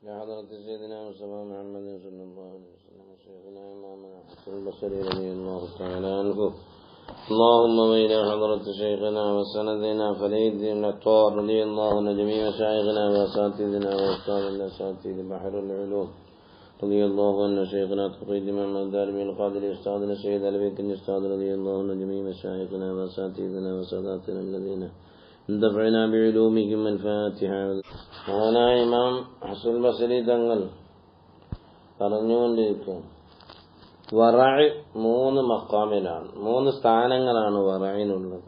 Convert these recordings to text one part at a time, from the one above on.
لحضرة سيدنا مصطفى محمد صلى الله عليه وسلم شيخنا إمامنا حسن البصري رضي الله تعالى عنه. اللهم وإلى حضرة شيخنا وسندنا فريد العطار رضي الله عن جميع مشايخنا وأساتذتنا وأستاذ الأساتذة بحر العلوم رضي الله عن شيخنا تقييد محمد الدارمي القادري أستاذنا الشهيد البيك الأستاذ رضي الله عن جميع مشايخنا وأساتذتنا وساداتنا الذين اندفعنا بعلومهم. الفاتحة. മഹാനായ ഇമാം ഹസൻ ബസരി തങ്ങൾ പറഞ്ഞുകൊണ്ടിരിക്കും, വറഅ് 3 മഖാമിലാണ്, 3 സ്ഥാനങ്ങളാണ് വറഇനുള്ളത്.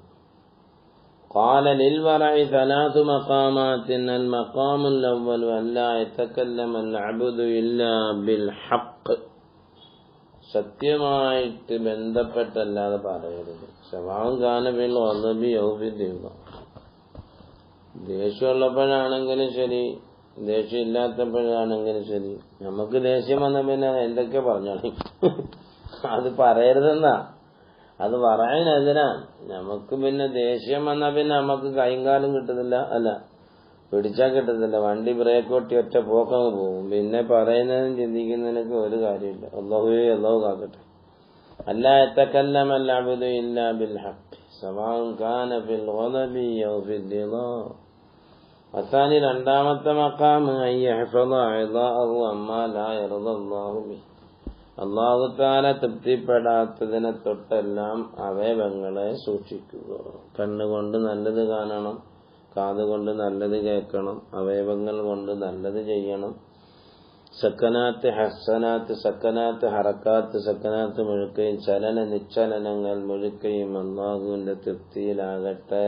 ഖാല ലിൽ വറഇ 3 മഖാമാത്തിൻ. അൽ മഖാമുൽ അവ്വൽ അല്ലാ യതകല്ലമ അൽ അബ്ദു ഇല്ലാ ബിൽ ഹഖ്. സത്യമായിട്ട് ബന്ധപ്പെട്ടല്ലാതെ പറയരുത്. സവാഉൻ കാന ബിൽ ഗളബി ഔ ഫിൽ ദിവ. ദേഷ്യമുള്ളപ്പോഴാണെങ്കിലും ശരി, ദേഷ്യം ഇല്ലാത്തപ്പോഴാണെങ്കിലും ശരി, നമുക്ക് ദേഷ്യം വന്ന പിന്നെ എന്തൊക്കെ പറഞ്ഞോളി, അത് പറയരുതെന്നാ. അത് പറയാനെതിരാണ്. നമുക്ക് പിന്നെ ദേഷ്യം വന്നാൽ പിന്നെ നമുക്ക് കൈകാലം കിട്ടുന്നില്ല, അല്ല പിടിച്ചാൽ കിട്ടുന്നില്ല. വണ്ടി ബ്രേക്ക് ഒട്ടി ഒറ്റ പോക്കങ്ങ് പോകും. പിന്നെ പറയുന്നതിനും ചിന്തിക്കുന്നതിനൊക്കെ ഒരു കാര്യമില്ല. അല്ലാഹു കാക്കട്ടെ. അല്ലാ യതകല്ലമ അൽ അബ്ദു ഇല്ലാ ബിൽ ഹഖ് സവാഉൻ കാന ഫിൽ ഗളബി ഔ ഫിൽ ദിളാ. അസാനി 2ാമത്തെ മഖാമ് അയ്യഹ്ഫള അഅ്ദാഅഹു അമ്മാ ലാ യർദല്ലാഹു ബിഹി. അല്ലാഹു തആല തൃപ്തിപ്പെടാത്തതിനെ തൊട്ടെല്ലാം അവയവങ്ങളെ സൂക്ഷിക്കുക. കണ്ണുകൊണ്ട് നല്ലത് കാണണം, കാതുകൊണ്ട് നല്ലത് കേൾക്കണം, അവയവങ്ങൾ കൊണ്ട് നല്ലത് ചെയ്യണം. സക്കനാത്ത് ഹസനാത്ത്, സക്കനാത്ത് ഹറക്കാത്ത്, സക്കനാത്ത് മുഴുക്കയും ചലന നിശ്ചലനങ്ങൾ മുഴുക്കയും അല്ലാഹുവിന്റെ തൃപ്തിയിലാകട്ടെ.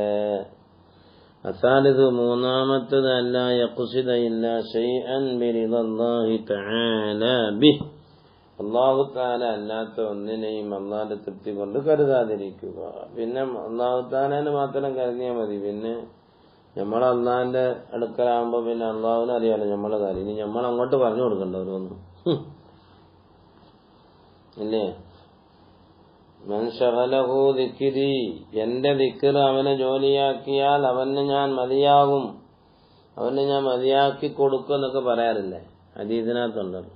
അസാലിദു 3ാമത്തത് അല്ലാ യഖ്സിദ ഇല്ലാ ശൈഅൻ ബിറിദല്ലാഹി തആല ബിഹി. അല്ലാഹു തആല അല്ലാത്ത ഒന്നിനെയും അല്ലാഹുവിന്റെ തൃപ്തി കൊണ്ട് കരുതാതിരിക്കുക. പിന്നെ അല്ലാഹു തആലനെ മാത്രം കരുതിയാൽ മതി. പിന്നെ നമ്മൾ അള്ളാഹിന്റെ അടുക്കലാകുമ്പോ പിന്നെ അള്ളാഹുവിനെ അറിയാലോ നമ്മളെ കാര്യം. ഇനി നമ്മൾ അങ്ങോട്ട് പറഞ്ഞു കൊടുക്കണ്ട ഓരോന്നും, ഇല്ലേ? മൻ ശഗലഹു ദിക്രി. എന്റെ ദിക്ർ അവനെ ജോലിയാക്കിയാൽ അവന് ഞാൻ മതിയാകും, അവന് ഞാൻ മതിയാക്കി കൊടുക്കും എന്നൊക്കെ പറയാറില്ലേ, ഹദീസിനകത്തുണ്ടല്ലോ.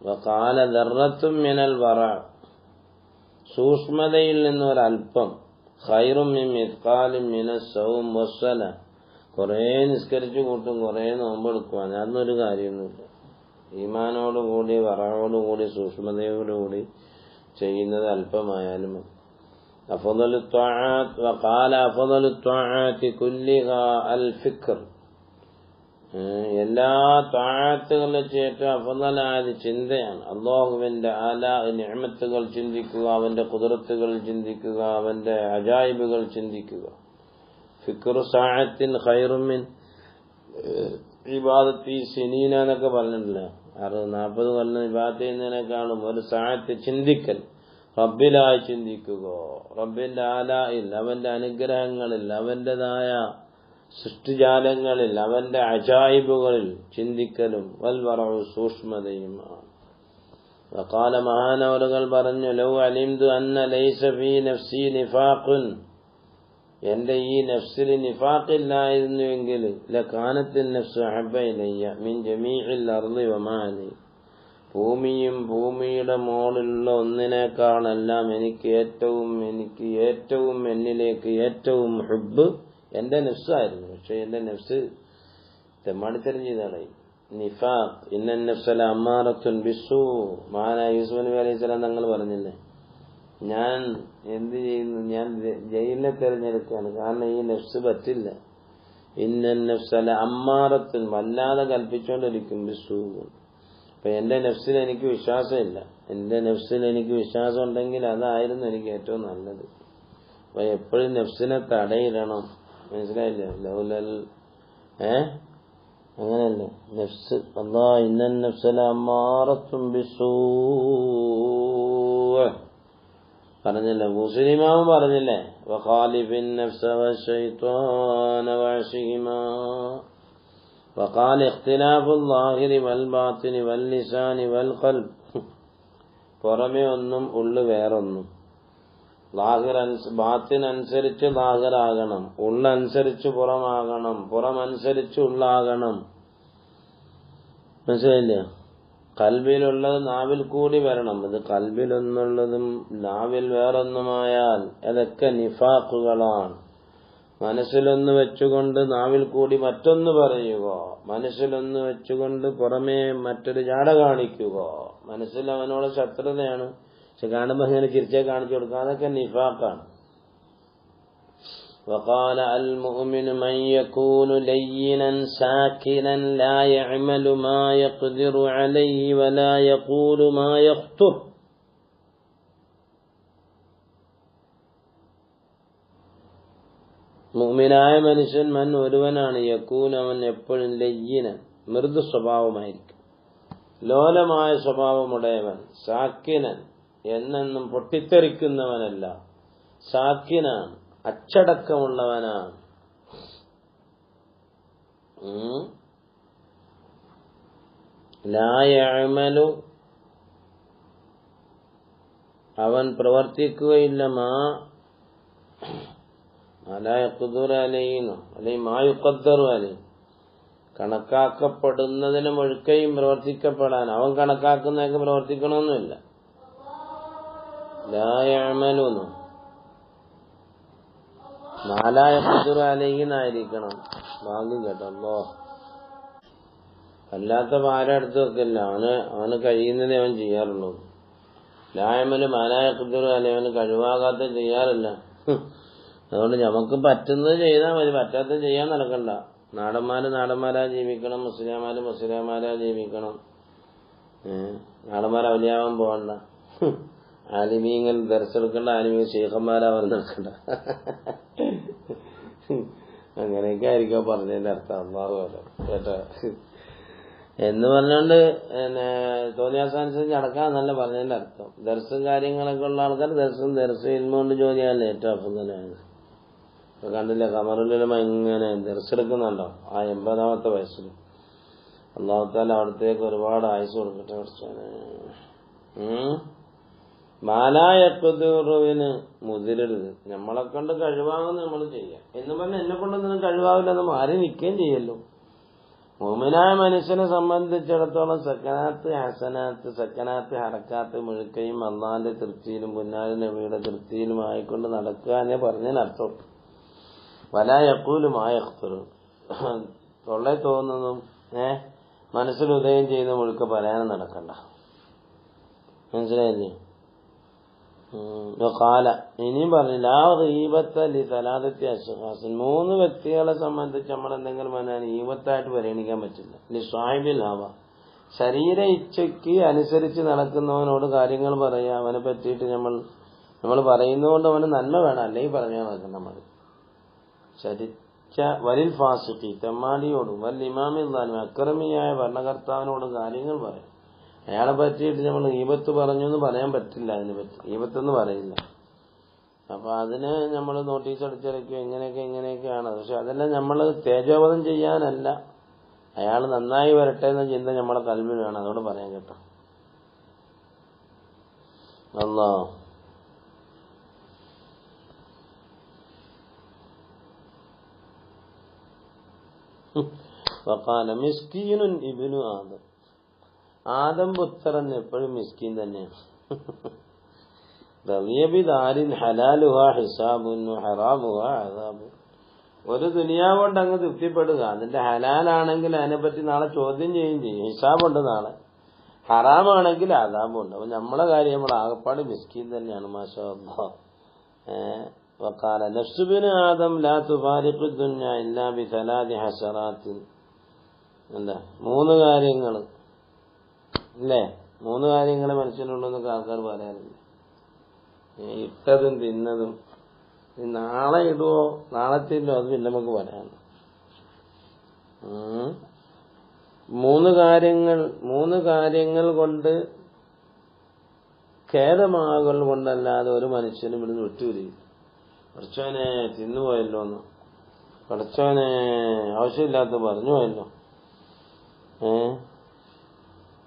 വഖാല ദർറത്തും മിനൽ വറഅ. സൂക്ഷ്മതയിൽ നിന്ന് ഒരൽപ്പം. ഖൈറും മിൻ മിത്ഖാലിൻ മിനസ് സൗം വസ്സല. കുറേ നിസ്കരിച്ചു കൂട്ടും, കുറേ നോമ്പെടുക്കും, അതിനൊരു കാര്യമൊന്നുമില്ല. ഈമാനോടുകൂടി വറഅോടുകൂടി സൂക്ഷ്മതയോടുകൂടി ചെയ്യുന്നത് അല്പമായാലും മതി. അഫ്ളലു ത്വആത്ത്. വഖാല അഫ്ളലു ത്വആത്തി കുല്ലിഹാ അൽ ഫിക്ർ. എല്ലാ ത്വആത്തുകളെ ഏറ്റവും അഫ്ളലായത് ചിന്തയാണ്. അല്ലാഹുവിന്റെ ആലാ നിഅമത്തുകൾ ചിന്തിക്കുക, അവന്റെ ഖുദ്റത്തുകൾ ചിന്തിക്കുക, അവന്റെ അജായിബുകൾ ചിന്തിക്കുക. ഫിക്റു സഅത്തിൻ ഖൈറും മിൻ ഇബാദത്തി സിനീന എന്നൊക്കെ പറഞ്ഞിട്ടില്ലേ. 60-40 കൊല്ലം ഇബാദത്ത് ചെയ്യുന്നതിനേക്കാളും ഒരു സഅത്ത് ചിന്തിക്കൽ, റബ്ബിലായി ചിന്തിക്കുക, റബ്ബിന്റെ ആലായിൽ, അവന്റെ അനുഗ്രഹങ്ങളിൽ, അവന്റേതായ സൃഷ്ടിജാലങ്ങളിൽ, അവന്റെ അജായിബുകളിൽ ചിന്തിക്കലും വൽ വറഉ സൂക്ഷ്മതയുമാണ്. വഖാല മഹാനവറുകൾ പറഞ്ഞു, ലൗ അലിംതു അന്ന ലൈസ ഫീ നഫ്സി നിഫാഖുൻ. എന്റെ ഈ നഫ്സിൽ നിഫാഖില്ലായിരുന്നുവെങ്കിൽ ലകാനത്തിൻ നഫ്സു അഹബ്ബ ഇലയ്യ മിൻ ജമീഇൽ അർളി വമാ അലൈഹി. ഭൂമിയും ഭൂമിയുടെ മുകളിലുള്ള ഒന്നിനേക്കാളെല്ലാം എനിക്ക് ഏറ്റവും എന്നിലേക്ക് ഏറ്റവും ഹുബ്ബ് എന്റെ നഫ്സായിരുന്നു. പക്ഷെ എന്റെ നഫ്സ് തെമ്മാടിത്തരം ചെയ്താണ്. നിഫാഖ്. ഇന്ന നഫ്സല അമ്മാറത്തുൻ ബിസ്സൂ. മഹാനായ യൂസുഫ് നബി അലൈഹി സ്വലാം തങ്ങൾ പറഞ്ഞില്ലേ, ഞാൻ എന്ത് ചെയ്യുന്നു, ഞാൻ ജയിലിനെ തെരഞ്ഞെടുക്കുകയാണ്, കാരണം ഈ നഫ്സ് പറ്റില്ല. ഇന്ന നഫ്സല അമ്മാറത്തുൻ, വല്ലാതെ കൽപ്പിച്ചുകൊണ്ടിരിക്കും, ബിസ്സൂ. അപ്പൊ എന്റെ നഫ്സിൽ എനിക്ക് വിശ്വാസമില്ല. എന്റെ നഫ്സിൽ എനിക്ക് വിശ്വാസം ഉണ്ടെങ്കിൽ അതായിരുന്നു എനിക്ക് ഏറ്റവും നല്ലത്. അപ്പൊ എപ്പോഴും നഫ്സിനെ തടയിടണം. മനസ്സിലായില്ലേ? ലൗലൽ അങ്ങനെയല്ലേ നഫ്സ്. അല്ലാ ഇന്ന നഫ്സല അമ്മാറത്തുൻ ബിസ്സൂ പറഞ്ഞില്ലേ, മുസ്ലിമാവ് പറഞ്ഞില്ലേ, വഖാലിഫിൻ നഫ്സ വശൈത്വാന വഅസിഹിമാ. വഖാല ഇഖ്തിലാഫുൽ ളാഹിരി വൽ ബാത്തിനി വൽ ലിസാനി വൽ ഖൽബ്. പുറമെ ഒന്നും ഉള്ളു വേറൊന്നും. ബാത്തിനനുസരിച്ച് ലാഹിറാകണം, ഉള്ളനുസരിച്ച് പുറമാകണം, പുറമനുസരിച്ച് ഉള്ളാകണം. മനസ്സിലായില്ല? കൽബിലുള്ളത് നാവിൽ കൂടി വരണം. ഇത് കൽബിലൊന്നുള്ളതും നാവിൽ വേറൊന്നുമായാൽ അതൊക്കെ നിഫാഖുകളാണ്. മനസ്സിലൊന്ന് വെച്ചുകൊണ്ട് നാവിൽ കൂടി മറ്റൊന്ന് പറയുക, മനസ്സിലൊന്ന് വെച്ചുകൊണ്ട് പുറമേ മറ്റൊരു ജാട കാണിക്കുക. മനസ്സിൽ അവനോട് ശത്രുതയാണ്, പക്ഷെ കാണുമ്പോൾ ഇങ്ങനെ ചിരിച്ചേ കാണിച്ചു കൊടുക്കുക. അതൊക്കെ നിഫാഖാണ്. وقال المؤمن من يكون لينا ساكنا لا يعمل ما يقدر عليه ولا يقول ما يخطر. മുഅ്മിനായ മനുഷ്യൻ മൻ ഒരുവനാണ് യകൂൻ അവൻ എപ്പോഴും ലയ്യിനൻ മൃദു സ്വഭാവമായിരിക്കും, ലോലമായ സ്വഭാവമുടയവൻ, സാക്കിനൻ എന്നെന്നും പൊട്ടിത്തെറിക്കുന്നവനല്ല, സാക്കിനാണ് അച്ചടക്കമുള്ളവനാണ്. ലാ യഅമലു അവൻ പ്രവർത്തിക്കുകയില്ല, ലാ യഖ്ദറു അലൈഹി അല്ലെങ്കിൽ മാ യുഖദ്ദറു അലൈഹി കണക്കാക്കപ്പെടുന്നതിന് മുഴുക്കയും പ്രവർത്തിക്കപ്പെടാൻ അവൻ കണക്കാക്കുന്നതൊക്കെ പ്രവർത്തിക്കണമെന്നില്ല. ലാ യഅമലു നാലായ ഖുദുറ അലൈഹിന്നായിരിക്കണം. ഭാഗ്യം കേട്ടോ. അല്ലാത്ത ആരെടുത്ത് വെക്കില്ല, അവന് കഴിയുന്നതേ അവൻ ചെയ്യാറുള്ളൂ. ലായമല് മാലായ ഖുദുറ അലൈഹി അവന് കഴിവാകാത്ത ചെയ്യാറില്ല. അതുകൊണ്ട് നമുക്ക് പറ്റുന്നത് ചെയ്താൽ മതി, പറ്റാത്തത് ചെയ്യാൻ നടക്കണ്ട. നാടന്മാരാ ജീവിക്കണം, മുസ്ലിംമാരാ ജീവിക്കണം. നാടന്മാർ ഔലിയാവാൻ പോകണ്ട, ആലിമീങ്ങൾ ദർശെടുക്കേണ്ട, ആലിമീങ്ങൾ ശൈഖന്മാരാവാൻ നടക്കണ്ട. അങ്ങനെയൊക്കെ ആയിരിക്കും പറഞ്ഞതിന്റെ അർത്ഥം. അല്ലാഹു അലം കേട്ടോ എന്ന് പറഞ്ഞോണ്ട് തോന്നിയാസനുസരിച്ച് നടക്കാന്നല്ല പറഞ്ഞതിന്റെ അർത്ഥം. ദർസും കാര്യങ്ങളൊക്കെ ഉള്ള ആൾക്കാർ ദർസ് ഇൽമുകൊണ്ട് ജോലിയല്ലേ ഏറ്റവും അഫ്ദലാണ്. ഇപ്പൊ കണ്ടില്ലേ ഖമറുലുലമ ഇങ്ങനെ ദർസെടുക്കുന്നുണ്ടോ ആ 80ാമത്തെ വയസ്സിൽ. അല്ലാഹു തആല അവിടത്തേക്ക് ഒരുപാട് ആയുസ് കൊടുക്കട്ടെ. കുറച്ചാണ് മാലായ ഖുദൂറുവിന് മുതിരരുത്. നമ്മളെ കൊണ്ട് കഴിവാകുന്ന നമ്മൾ ചെയ്യാം എന്ന് പറഞ്ഞാൽ എന്നെ കൊണ്ടൊന്നും കഴിവാവില്ലെന്ന് മാറി നിൽക്കുകയും ചെയ്യല്ലോ. മുഅ്മിനായ മനുഷ്യനെ സംബന്ധിച്ചിടത്തോളം സക്കനാത്ത് ഹസനാത്ത്, സക്കനാത്ത് ഹറക്കാത്ത് മുഴുക്കയും അള്ളാന്റെ തൃപ്തിയിലും പുന്നാരി നബിയുടെ തൃപ്തിയിലും ആയിക്കൊണ്ട് നടക്കുക എന്നേ പറഞ്ഞതിനർത്ഥം. വലാ യഖൂലു മാ യഖ്തുറു തൊള്ളേ തോന്നുന്നതും മനസ്സിൽ ഉദയം ചെയ്യുന്ന മുഴുക്ക പറയാനും നടക്കണ്ട. മനസ്സിലായില്ലേ? കാല ഇനിയും പറഞ്ഞു ലാ ഗീബത്ത ലി സലാസത്തി അശ്ഖാസിൻ 3 വ്യക്തികളെ സംബന്ധിച്ച് നമ്മൾ എന്തെങ്കിലും പറഞ്ഞാൽ ഈബത്തായിട്ട് പരിഗണിക്കാൻ പറ്റില്ല. ലി സ്വാഹിബിൽ ഹവ ശരീര ഇച്ഛയ്ക്ക് അനുസരിച്ച് നടക്കുന്നവനോട് കാര്യങ്ങൾ പറയാ, അവനെ പറ്റിയിട്ട് നമ്മൾ പറയുന്നതുകൊണ്ട് അവന് നന്മ വേണം, അല്ലെങ്കിൽ പറഞ്ഞാൽ നടക്കണ്ട. നമ്മൾ ശരിച്ച വരിൽ ഫാസിഖി തെമ്മാടിയോടും വൽ ഇമാമിൽ ദാലിം അക്രമിയായ ഭരണകർത്താവിനോടും കാര്യങ്ങൾ പറയാം. അയാളെ പറ്റിയിട്ട് നമ്മൾ ഈബത്ത് പറഞ്ഞു എന്ന് പറയാൻ പറ്റില്ല. അതിനെ പറ്റി ഈബത്തെന്ന് പറയില്ല. അപ്പൊ അതിന് നമ്മൾ നോട്ടീസ് അടിച്ചിറക്കുക ഇങ്ങനെയൊക്കെയാണ്. പക്ഷെ അതെല്ലാം നമ്മൾ തേജോവധം ചെയ്യാനല്ല, അയാൾ നന്നായി വരട്ടെ എന്ന ചിന്ത നമ്മളെ കൽബിൽ വേണം. അതോട് പറയാൻ കേട്ടോ. അല്ലാഹ് വഖാല മിസ്കീനുൻ ഇബ്നു ആദം ആദം പുത്രൻ എപ്പോഴും മിസ്കീൻ തന്നെയാണ്. റളിയബിദാരിൻ ഹലാലുഹാ ഹിസാബുൻ ഹറാമുഹാ അദാബുൻ ഒരു ദുനിയാവ് കൊണ്ട് അങ്ങ് തൃപ്തിപ്പെടുക. അതിന്റെ ഹലാലാണെങ്കിൽ അതിനെപ്പറ്റി നാളെ ചോദ്യം ചെയ്യും. ഹിസാബുണ്ട് നാളെ. ഹറാമാണെങ്കിൽ അദാബുണ്ട്. അപ്പൊ നമ്മളെ കാര്യം നമ്മൾ ആകപ്പാട് മിസ്കീൻ തന്നെയാണ്. മാഷാ അല്ലാഹ്. വഖാല നഫ്സു ബിൻ ആദം ലാ തുഫാരിഖു ദുനിയ ഇല്ലാ ബി സലാത്തി ഹസറാത്തിൻ. എന്താ 3 കാര്യങ്ങൾ അല്ലേ? 3 കാര്യങ്ങൾ മനുഷ്യനുള്ളതെന്നൊക്കെ ആൾക്കാർ പറയാറില്ല. ഇട്ടതും തിന്നതും നാളെ ഇടുവോ നാളത്തില്ലോ അത് പിന്നെ നമുക്ക് പറയാം. 3 കാര്യങ്ങൾ കൊണ്ട് ഖേദമാകൽ കൊണ്ടല്ലാതെ ഒരു മനുഷ്യനും ഇവിടുന്ന് വിട്ടുപിരിയില്ല. പഠിച്ചവനെ തിന്നുപോയല്ലോന്ന്, പഠിച്ചവനെ ആവശ്യമില്ലാത്ത പറഞ്ഞു പോയല്ലോ.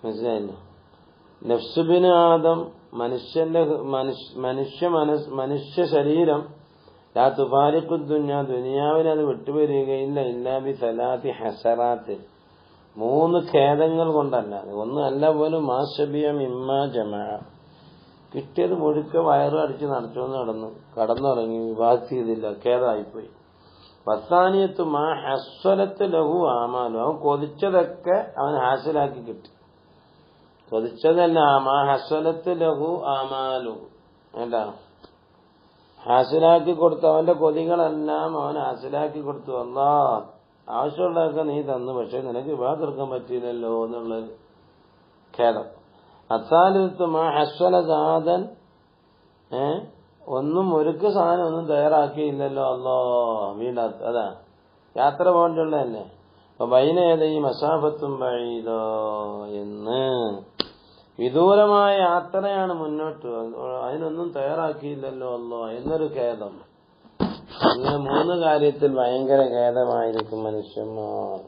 മനസ്സിലായല്ലോ? നഫ്സുബിന് ആദം മനുഷ്യ ശരീരം ലാ തുഫാരിഖു ദുനിയ ദുനിയാവിനെ അത് വിട്ടുപിരിയുകയില്ല ഇല്ലാ ബി സലാത്തി ഹസറാത്ത് 3 ഖേദങ്ങൾ കൊണ്ടല്ല. ഒന്ന് അല്ല പോലും മാശബിയം ഇമ്മ ജമാ, കിട്ടിയത് മുഴുക്ക വയറ് അടിച്ച് നടച്ചോന്ന് കടന്നുറങ്ങി, വിവാഹത്ത് ചെയ്തില്ല, ഖേദമായിപ്പോയി. വസാനിയത്ത് മാ ഹസ്വലത്ത് ലഹു ആമാലു, അവൻ കൊതിച്ചതൊക്കെ അവൻ ഹാസിലാക്കി കിട്ടി. കൊതിച്ചതല്ല, മാ ഹസ്വലത്ത് ലഹു ആമാലു, എന്താ ഹാസിലാക്കി കൊടുത്തു. അവന്റെ കൊതികളെല്ലാം അവൻ ഹാസിലാക്കി കൊടുത്തു. അല്ലാ ആവശ്യമുള്ളതൊക്കെ നീ തന്നു, പക്ഷെ നിനക്ക് വിവാഹം തീർക്കാൻ പറ്റിയില്ലല്ലോ എന്നുള്ളൊരു ഖേദം. അസാലിത്ത് മാ ഹസ്വല സാധൻ, ഒന്നും ഒരുക്ക് സാധനം ഒന്നും തയ്യാറാക്കിയില്ലല്ലോ അല്ലോ, വീടാത്ത അതാ യാത്ര പോകേണ്ടുള്ള തന്നെ. അപ്പൊ ബൈനേത ഈ മസാഫത്തും വഴിയിലോ എന്ന് വിദൂരമായ യാത്രയാണ് മുന്നോട്ട്, അതിനൊന്നും തയ്യാറാക്കിയില്ലല്ലോ അല്ലോ എന്നൊരു ഖേദം. ഇങ്ങനെ 3 കാര്യത്തിൽ ഭയങ്കര ഖേദമായിരിക്കും മനുഷ്യന്മാർ.